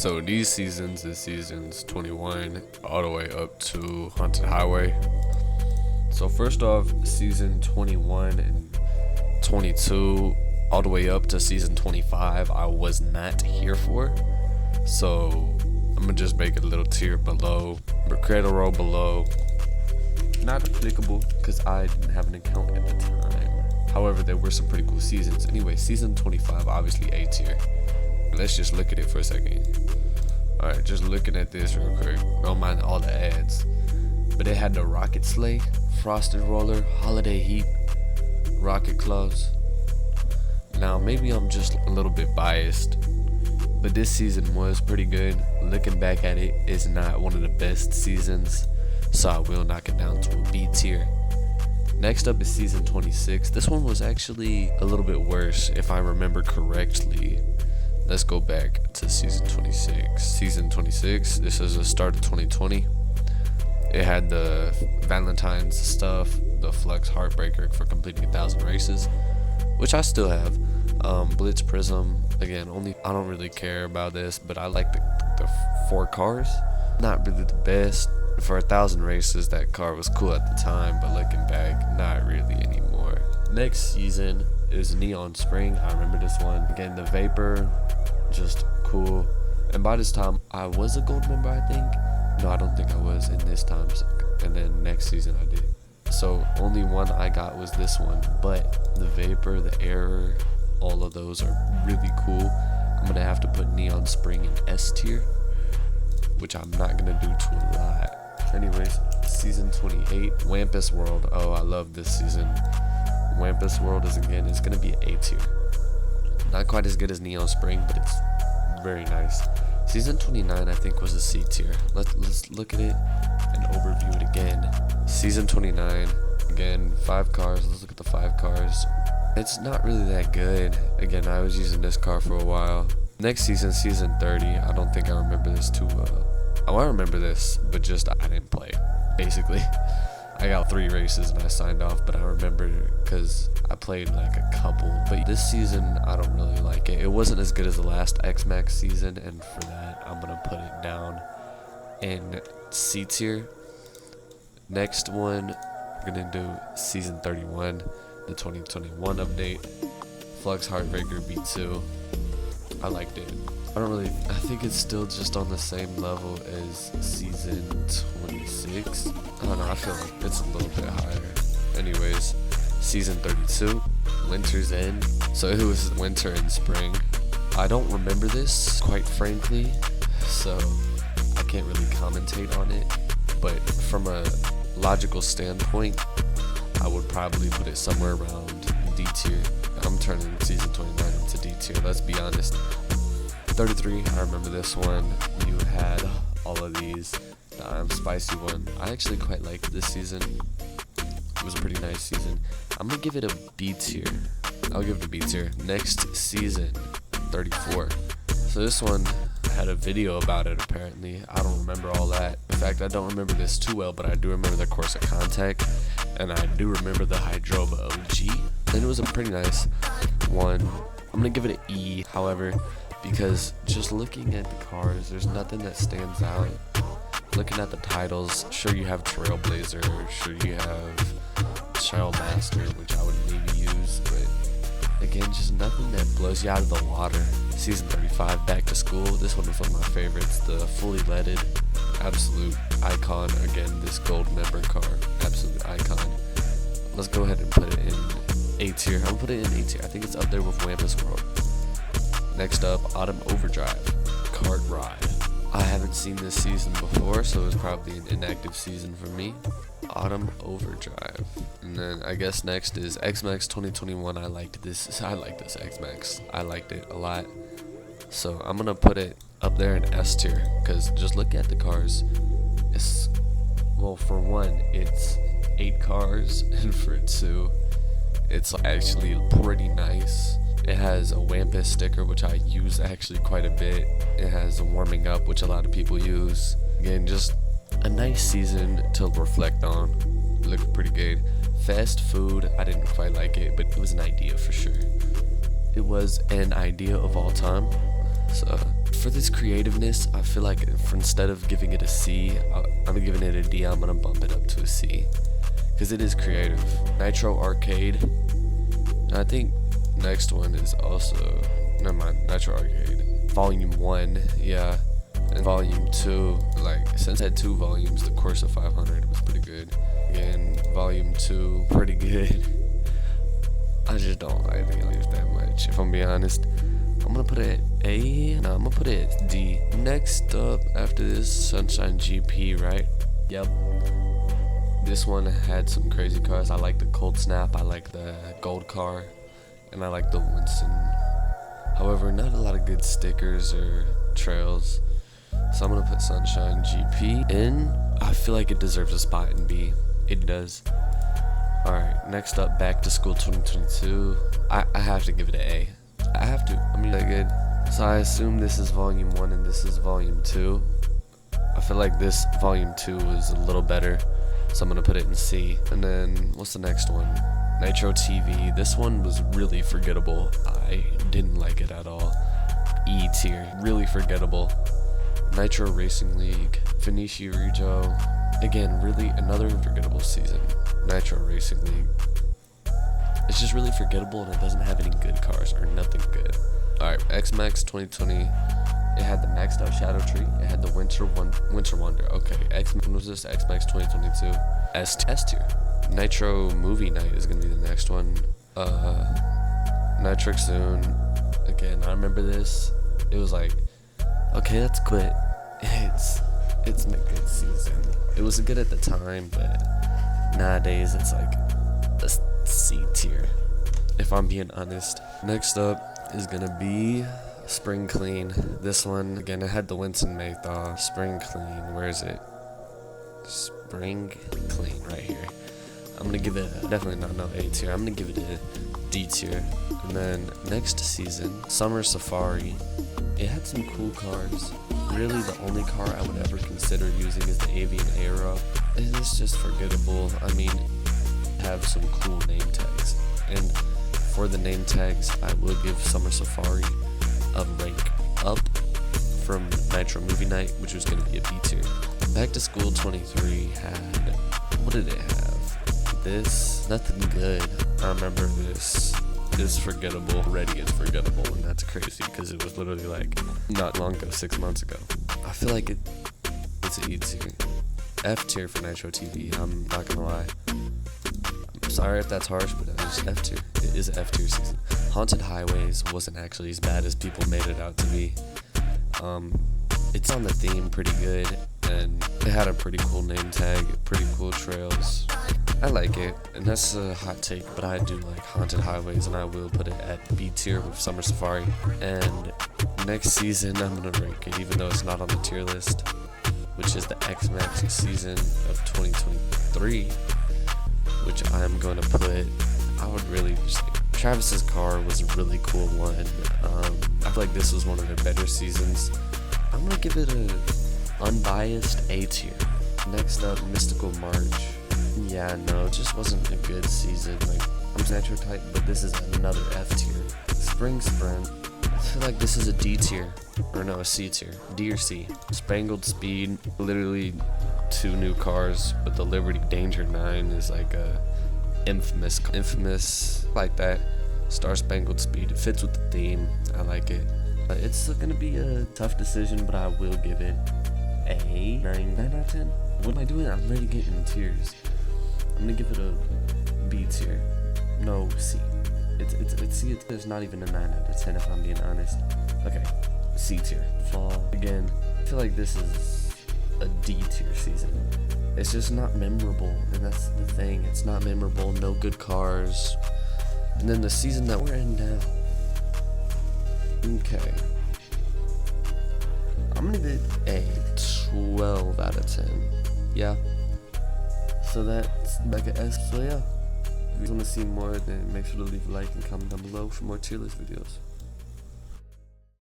So these seasons is seasons 21 all the way up to Haunted Highway. So first off, season 21 and 22 all the way up to season 25 I was not here for. So I'm gonna just make a little tier below, or create a row below. Not applicable because I didn't have an account at the time. However, there were some pretty cool seasons. Anyway, season 25, obviously A tier. Let's just look at it for a second. Alright, just looking at this real quick. Don't mind all the ads. But it had the Rocket Sleigh, Frosted Roller, Holiday Heat, Rocket Claws. Now, maybe I'm just a little bit biased, but this season was pretty good. Looking back at it, it's not one of the best seasons, so I will knock it down to a B tier. Next up is season 26. This one was actually a little bit worse, if I remember correctly. Let's go back to season 26. Season 26, this is the start of 2020. It had the Valentine's stuff, the Flux Heartbreaker for completing 1,000 races, which I still have. Blitz Prism, again, I don't really care about this, but I like the 4 cars. Not really the best. For 1,000 races, that car was cool at the time, but looking back, not really anymore. Next season is Neon Spring. I remember this one. Again, the Vapor, just cool. And by this time, I was a gold member, I think. No, I don't think I was in this time. And then next season I did. So only one I got was this one. But the Vapor, the Error, all of those are really cool. I'm gonna have to put Neon Spring in S tier, which I'm not gonna do to a lot. Anyways, season 28, Wampus World. Oh, I love this season. Wampus World is gonna be A tier. Not quite as good as Neon Spring, but it's very nice. Season 29 I think was a C tier. Let's look at it and overview it again. Season 29, again, 5 cars. Let's look at the 5 cars. It's not really that good. Again, I was using this car for a while. Next season, season 30, I don't think I remember this too well. Oh, I remember this, but just I didn't play, basically. I got 3 races and I signed off, but I remember because I played like a couple. But this season, I don't really like it. It wasn't as good as the last X-Max season, and for that, I'm going to put it down in C tier. Next one, we're going to do season 31, the 2021 update. Flux Heartbreaker B2. I liked it. I think it's still just on the same level as season 26. I don't know, I feel like it's a little bit higher. Anyways, season 32, Winter's End. So it was winter and spring. I don't remember this, quite frankly, so I can't really commentate on it. But from a logical standpoint, I would probably put it somewhere around D tier. I'm turning season 29 into D tier, let's be honest. 33, I remember this one. You had all of these. The Spicy one. I actually quite liked this season. It was a pretty nice season. I'm gonna give it a B tier. I'll give it a B tier. Next season, 34. So this one had a video about it apparently. I don't remember all that. In fact, I don't remember this too well, but I do remember the Course of Contact, and I do remember the Hydrova OG. And it was a pretty nice one. I'm gonna give it an E, however, because just looking at the cars, there's nothing that stands out. Looking at the titles, sure you have Trailblazer, sure you have Trailmaster, which I would maybe use, but again, just nothing that blows you out of the water. Season 35, Back to School. This one was one of my favorites. The fully leaded, absolute icon. Again, this gold member car, absolute icon. Let's go ahead and put it in A tier. I'm gonna put it in A tier. I think it's up there with Wampus World. Next up, Autumn Overdrive, Kart Ride. I haven't seen this season before, so it's probably an inactive season for me. Autumn Overdrive. And then I guess next is X-Max 2021. I like this X-Max. I liked it a lot. So I'm going to put it up there in S tier, because just look at the cars. Well, for one, it's 8 cars, and for 2, it's actually pretty nice. It has a Wampus sticker, which I use actually quite a bit. It has a warming up, which a lot of people use. Again, just a nice season to reflect on. It looked pretty good. Fast food, I didn't quite like it, but it was an idea for sure. It was an idea of all time. So For this creativeness, I feel like instead of giving it a C, I'm giving it a D. I'm gonna bump it up to a C because it is creative. Nitro Arcade. And I think next one is also, never mind, Nitro Arcade. Volume 1, yeah. And Volume 2, like, since it had 2 volumes, the Course of 500 was pretty good. Again, Volume 2, pretty good. I just don't like the games that much, if I'm being honest. I'm gonna put it at A. No, I'm gonna put it at D. Next up, after this, Sunshine GP, right? Yep. This one had some crazy cars. I like the Cold Snap, I like the Gold car, and I like the Winston. However, not a lot of good stickers or trails. So I'm gonna put Sunshine GP in. I feel like it deserves a spot in B. It does. Alright, next up, Back to School 2022. I have to give it an A. I have to. I mean, that good. So I assume this is Volume 1 and this is Volume 2. I feel like this Volume 2 is a little better, so I'm gonna put it in C. And then, what's the next one? Nitro TV. This one was really forgettable. I didn't like it at all. E tier. Really forgettable. Nitro Racing League. Venetia Reggio. Again, really another forgettable season. Nitro Racing League. It's just really forgettable and it doesn't have any good cars or nothing good. Alright, X-Max 2020. It had the maxed out Shadow Tree. It had the Winter Wonder. Okay, when was this? X-Max 2022. S tier. Nitro Movie Night is gonna be the next one. Nitric Soon. Again, I remember this. It was like, okay, let's quit. It's a good season. It was good at the time, but nowadays it's like a C tier, if I'm being honest. Next up is gonna be Spring Clean. This one, again, it had the Winston Maythaw. Spring Clean, where is it? Spring Clean, right here. I'm gonna give it definitely not no A tier. I'm gonna give it a D tier. And then next season, Summer Safari. It had some cool cars. Really, the only car I would ever consider using is the Avian Aero. It is just forgettable. I mean, have some cool name tags, and for the name tags I will give Summer Safari a rank up from Nitro Movie Night, which was going to be a B tier. Back to School 23 had, what did it have? This, nothing good. I remember this is forgettable. Already is forgettable, and that's crazy because it was literally like not long ago, 6 months ago. I feel like it's an E tier. F tier for Nitro TV, I'm not gonna lie. Sorry if that's harsh, but it's F tier. It is an F tier season. Haunted Highways wasn't actually as bad as people made it out to be. It's on the theme pretty good, and it had a pretty cool name tag, pretty cool trails. I like it, and that's a hot take, but I do like Haunted Highways, and I will put it at B tier with Summer Safari. And next season, I'm gonna rank it, even though it's not on the tier list, which is the X-Max season of 2023. Which I'm going to put, I would really just like, Travis's car was a really cool one. I feel like this was one of their better seasons. I'm going to give it an unbiased A tier. Next up, Mystical March. Yeah, no, it just wasn't a good season. Like, I'm Nitro type, but this is another F tier. Spring Sprint. I feel like this is a D tier. Or no, a C tier. D or C. Spangled Speed, literally 2 new cars, but the Liberty Danger 9 is like a infamous like that. Star Spangled Speed, it fits with the theme. I like it. It's gonna be a tough decision, but I will give it a 9 out of 10. What am I doing? I'm ready to get in tiers. I'm gonna give it a B tier. No, C. It's not even a 9 out of 10 if I'm being honest. Okay, C tier. Fall again. I feel like this is a D tier season. It's just not memorable, and that's the thing. It's not memorable, no good cars. And then the season that we're in now. Okay. I'm gonna give it a 12 out of 10. Yeah. So that's like an S. So yeah. If you want to see more, then make sure to leave a like and comment down below for more tier list videos.